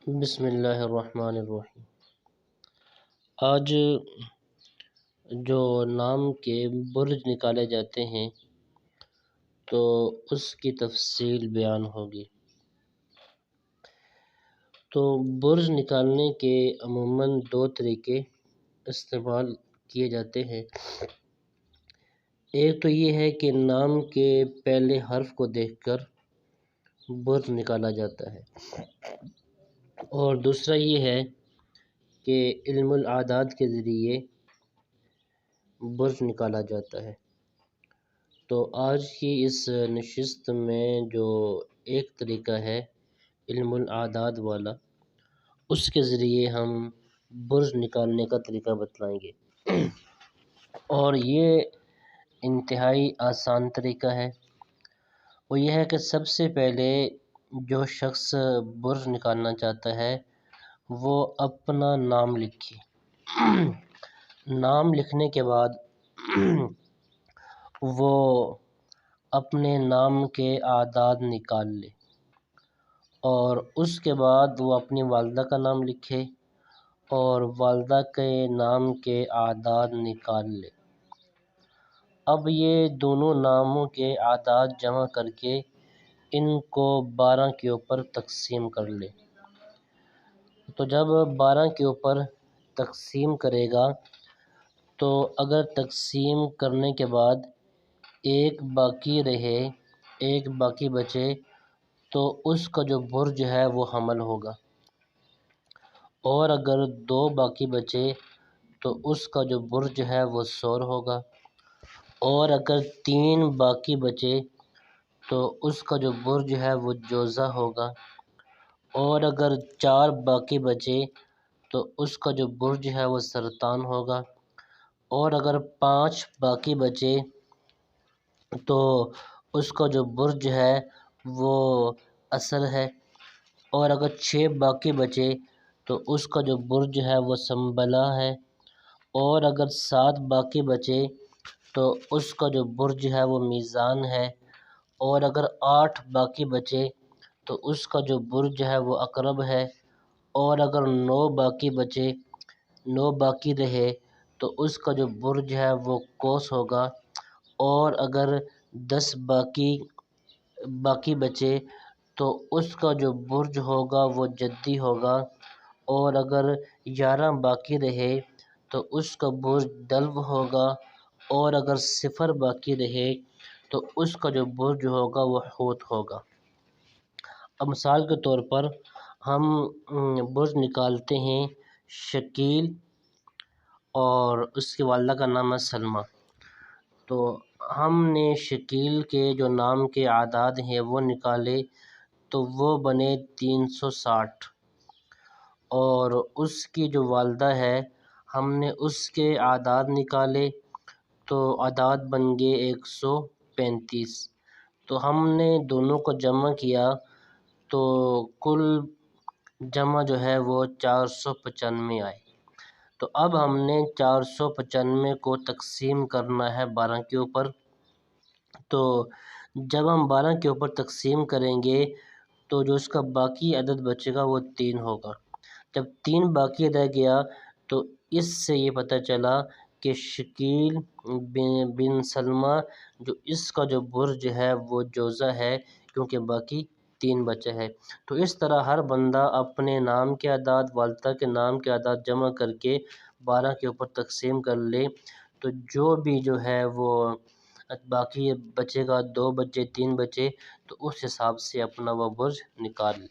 بسم اللہ الرحمن الرحیم۔ آج جو نام کے برج نکالے جاتے ہیں تو اس کی تفصیل بیان ہوگی۔ تو برج نکالنے کے عموماً دو طریقے استعمال کیے جاتے ہیں۔ ایک تو یہ ہے کہ نام کے پہلے حرف کو دیکھ کر برج نکالا جاتا ہے، اور دوسرا یہ ہے کہ علم الاعداد کے ذریعے برج نکالا جاتا ہے۔ تو آج کی اس نشست میں جو ایک طریقہ ہے علم الاعداد والا، اس کے ذریعے ہم برج نکالنے کا طریقہ بتلائیں گے، اور یہ انتہائی آسان طریقہ ہے۔ وہ یہ ہے کہ سب سے پہلے جو شخص برج نکالنا چاہتا ہے وہ اپنا نام لکھے۔ نام لکھنے کے بعد وہ اپنے نام کے اعداد نکال لے، اور اس کے بعد وہ اپنی والدہ کا نام لکھے اور والدہ کے نام کے اعداد نکال لے۔ اب یہ دونوں ناموں کے اعداد جمع کر کے ان کو 12 کے اوپر تقسیم کر لے۔ تو جب 12 کے اوپر تقسیم کرے گا تو اگر تقسیم کرنے کے بعد ایک باقی رہے، ایک باقی بچے، تو اس کا جو برج ہے وہ حمل ہوگا، اور اگر 2 باقی بچے تو اس کا جو برج ہے وہ سور ہوگا، اور اگر 3 باقی بچے تو اس کا جو برج ہے وہ جوزہ ہوگا، اور اگر 4 باقی بچے تو اس کا جو برج ہے وہ سرطان ہوگا، اور اگر 5 باقی بچے تو اس کا جو برج ہے وہ اثر ہے، اور اگر 6 باقی بچے تو اس کا جو برج ہے وہ سنبلہ ہے، اور اگر 7 باقی بچے تو اس کا جو برج ہے وہ میزان ہے، اور اگر 8 باقی بچے تو اس کا جو برج ہے وہ عقرب ہے، اور اگر 9 باقی بچے، 9 باقی رہے تو اس کا جو برج ہے وہ قوس ہوگا، اور اگر 10 باقی بچے تو اس کا جو برج ہوگا وہ جدی ہوگا، اور اگر 11 باقی رہے تو اس کا برج دلو ہوگا، اور اگر 0 باقی رہے تو اس کا جو برج ہوگا وہ حوت ہوگا۔ اب مثال کے طور پر ہم برج نکالتے ہیں شکیل، اور اس کی والدہ کا نام ہے سلمیٰ۔ تو ہم نے شکیل کے جو نام کے اعداد ہیں وہ نکالے تو وہ بنے 360، اور اس کی جو والدہ ہے ہم نے اس کے اعداد نکالے تو اعداد بن گئے 135۔ تو ہم نے دونوں کو جمع کیا تو کل جمع جو ہے وہ 495 آئے۔ تو اب ہم نے 495 کو تقسیم کرنا ہے 12 کے اوپر۔ تو جب ہم 12 کے اوپر تقسیم کریں گے تو جو اس کا باقی عدد بچے گا وہ 3 ہوگا۔ جب 3 باقی رہ گیا تو اس سے یہ پتہ چلا کہ شکیل بن سلمیٰ جو اس کا جو برج ہے وہ جوزہ ہے، کیونکہ باقی 3 بچے ہے۔ تو اس طرح ہر بندہ اپنے نام کے اعداد، والدہ کے نام کے اعداد جمع کر کے 12 کے اوپر تقسیم کر لے، تو جو بھی جو ہے وہ باقی بچے گا، 2 بچے، 3 بچے، تو اس حساب سے اپنا وہ برج نکال لے۔